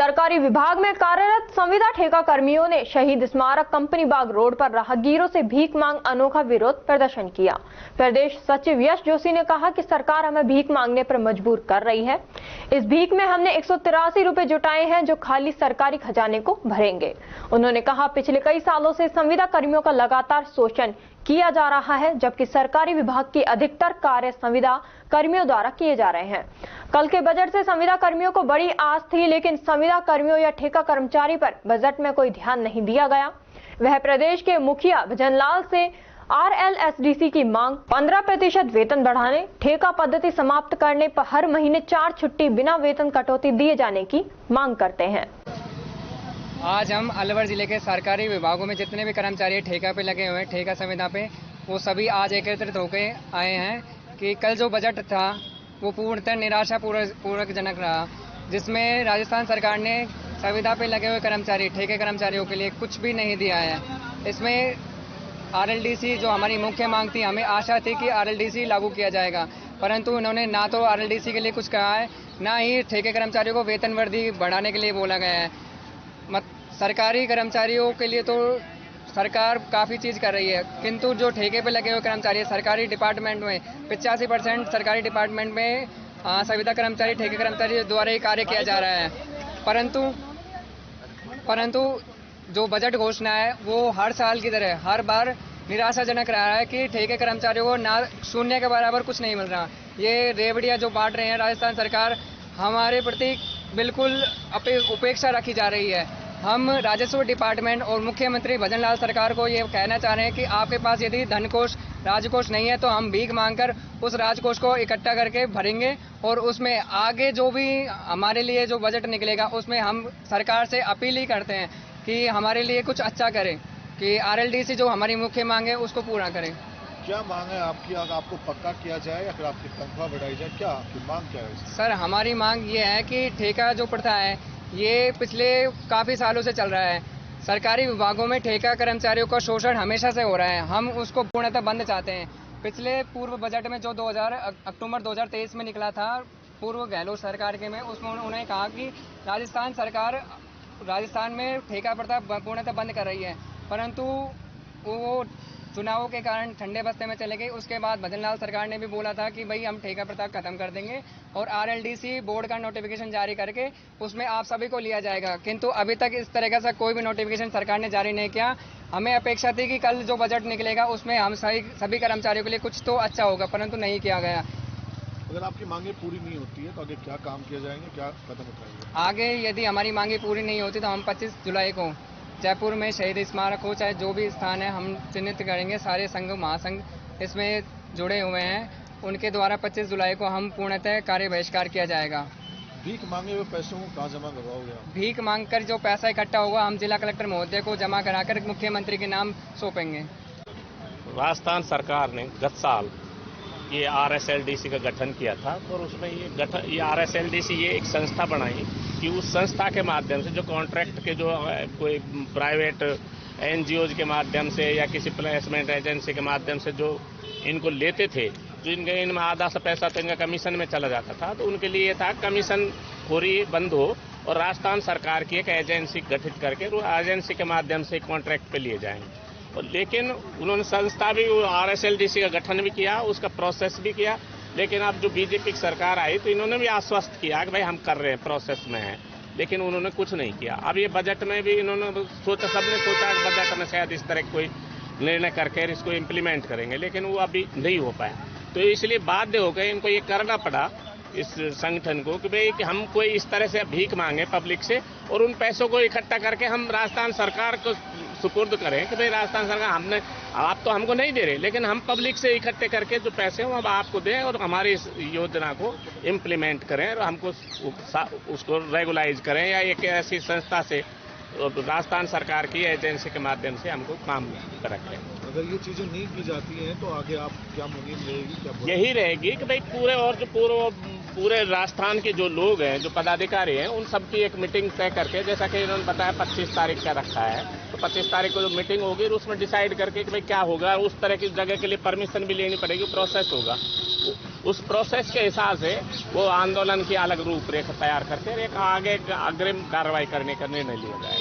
सरकारी विभाग में कार्यरत संविदा ठेका कर्मियों ने शहीद स्मारक कंपनी बाग रोड पर राहगीरों से भीख मांग अनोखा विरोध प्रदर्शन किया। प्रदेश सचिव यश जोशी ने कहा कि सरकार हमें भीख मांगने पर मजबूर कर रही है। इस भीख में हमने 183 रुपए जुटाए हैं जो खाली सरकारी खजाने को भरेंगे। उन्होंने कहा पिछले कई सालों से संविदा कर्मियों का लगातार शोषण किया जा रहा है, जबकि सरकारी विभाग की अधिकतर कार्य संविदा कर्मियों द्वारा किए जा रहे हैं। कल के बजट से संविदा कर्मियों को बड़ी आस थी, लेकिन संविदा कर्मियों या ठेका कर्मचारी पर बजट में कोई ध्यान नहीं दिया गया। वह प्रदेश के मुखिया भजनलाल से RLSDC की मांग 15% वेतन बढ़ाने, ठेका पद्धति समाप्त करने पर हर महीने 4 छुट्टी बिना वेतन कटौती दिए जाने की मांग करते हैं। आज हम अलवर जिले के सरकारी विभागों में जितने भी कर्मचारी ठेका पे लगे हुए हैं, ठेका संविदा पे, वो सभी आज एकत्रित होकर आए हैं कि कल जो बजट था वो पूर्णतः निराशापूर्वकजनक रहा, जिसमें राजस्थान सरकार ने संविदा पे लगे हुए कर्मचारी, ठेके कर्मचारियों के लिए कुछ भी नहीं दिया है। इसमें RLDC जो हमारी मुख्य मांग थी, हमें आशा थी कि RLDC लागू किया जाएगा, परंतु उन्होंने ना तो RLDC के लिए कुछ कहा है, ना ही ठेके कर्मचारियों को वेतन वृद्धि बढ़ाने के लिए बोला गया है। सरकारी कर्मचारियों के लिए तो सरकार काफ़ी चीज़ कर रही है, किंतु जो ठेके पे लगे हुए कर्मचारी सरकारी डिपार्टमेंट में 85% सरकारी डिपार्टमेंट में संविदा कर्मचारी, ठेके कर्मचारी द्वारा ही कार्य किया जा रहा है। परंतु जो बजट घोषणा है वो हर साल की तरह हर बार निराशाजनक रहा है कि ठेके कर्मचारियों को ना शून्य के बराबर कुछ नहीं मिल रहा। ये रेवड़ियाँ जो बांट रहे हैं राजस्थान सरकार, हमारे प्रति बिल्कुल उपेक्षा रखी जा रही है। हम राजस्व डिपार्टमेंट और मुख्यमंत्री भजनलाल सरकार को ये कहना चाह रहे हैं कि आपके पास यदि धनकोष, राजकोष नहीं है तो हम भीख मांगकर उस राजकोष को इकट्ठा करके भरेंगे और उसमें आगे जो भी हमारे लिए जो बजट निकलेगा उसमें हम सरकार से अपील ही करते हैं कि हमारे लिए कुछ अच्छा करें, कि RLDC जो हमारी मुख्य मांग है उसको पूरा करें। क्या मांग है आपकी? आपको पक्का किया जाए या फिर आपकी तनख्वाह बढ़ाई जाए? क्या आपकी मांग क्या है? सर, हमारी मांग ये है कि ठेका जो प्रथा है ये पिछले काफ़ी सालों से चल रहा है। सरकारी विभागों में ठेका कर्मचारियों का शोषण हमेशा से हो रहा है। हम उसको पूर्णतः बंद चाहते हैं। पिछले पूर्व बजट में जो अक्टूबर 2023 में निकला था पूर्व गहलोत सरकार के में, उसमें उन्होंने कहा कि राजस्थान में ठेका प्रथा पूर्णतः बंद कर रही है, परंतु वो चुनावों के कारण ठंडे बस्ते में चले गई। उसके बाद भजनलाल सरकार ने भी बोला था कि भाई हम ठेका प्रथा खत्म कर देंगे और RLDC बोर्ड का नोटिफिकेशन जारी करके उसमें आप सभी को लिया जाएगा, किंतु अभी तक इस तरह का कोई भी नोटिफिकेशन सरकार ने जारी नहीं किया। हमें अपेक्षा थी कि कल जो बजट निकलेगा उसमें हम सभी कर्मचारियों के लिए कुछ तो अच्छा होगा, परंतु नहीं किया गया। अगर आपकी मांगे पूरी नहीं होती है तो आगे क्या काम किया जाएंगे, क्या कदम उठाएंगे? आगे यदि हमारी मांगे पूरी नहीं होती तो हम 25 जुलाई को जयपुर में शहीद स्मारक हो, चाहे जो भी स्थान है, हम चिन्हित करेंगे। सारे संघ महासंघ इसमें जुड़े हुए हैं, उनके द्वारा 25 जुलाई को हम पूर्णतः कार्य बहिष्कार किया जाएगा। भीख मांगे हुए पैसों को कहाँ जमा करवाओगे आप? भीख मांगकर जो पैसा इकट्ठा होगा हम जिला कलेक्टर महोदय को जमा कराकर मुख्यमंत्री के नाम सौंपेंगे। राजस्थान सरकार ने गत साल ये RSLDC का गठन किया था और उसमें ये RSLDC ये एक संस्था बनाई कि उस संस्था के माध्यम से जो कॉन्ट्रैक्ट के जो कोई प्राइवेट NGOs के माध्यम से या किसी प्लेसमेंट एजेंसी के माध्यम से जो इनको लेते थे, जो इनमें आधा सा पैसा तो इनका कमीशन में चला जाता था, तो उनके लिए ये था कमीशन खोरी बंद हो और राजस्थान सरकार की एक एजेंसी गठित करके वो एजेंसी के माध्यम से कॉन्ट्रैक्ट पे लिए जाएंगे। लेकिन उन्होंने संस्था भी RSLDC का गठन भी किया, उसका प्रोसेस भी किया, लेकिन अब जो बीजेपी की सरकार आई तो इन्होंने भी आश्वस्त किया कि भाई हम कर रहे हैं, प्रोसेस में है, लेकिन उन्होंने कुछ नहीं किया। अब ये बजट में भी इन्होंने सबने सोचा कि बजट में शायद इस तरह कोई निर्णय करके इसको इम्प्लीमेंट करेंगे, लेकिन वो अभी नहीं हो पाया। तो इसलिए बाध्य हो गए इनको ये करना पड़ा इस संगठन को कि भाई कि हम कोई इस तरह से भीख मांगे पब्लिक से और उन पैसों को इकट्ठा करके हम राजस्थान सरकार को सुपुर्द करें कि भाई राजस्थान सरकार आप तो हमको नहीं दे रहे, लेकिन हम पब्लिक से इकट्ठे करके जो पैसे हैं वो हम आपको दें और हमारी इस योजना को इम्प्लीमेंट करें और हमको उसको रेगुलाइज करें या एक ऐसी संस्था से राजस्थान सरकार की एजेंसी के माध्यम से हमको काम रखें। अगर ये चीजें नहीं की जाती हैं तो आगे आप क्या मुहिम रहेगी? यही रहेगी कि भाई पूरे राजस्थान के जो लोग हैं, जो पदाधिकारी हैं, उन सबकी एक मीटिंग तय करके, जैसा कि इन्होंने बताया 25 तारीख का रखा है, तो 25 तारीख को जो मीटिंग होगी उसमें डिसाइड करके कि भाई क्या होगा, उस तरह की जगह के लिए परमिशन भी लेनी पड़ेगी, प्रोसेस होगा, उस प्रोसेस के हिसाब से वो आंदोलन की अलग रूपरेखा तैयार करके एक आगे अग्रिम कार्रवाई करने का निर्णय लिया जाएगा।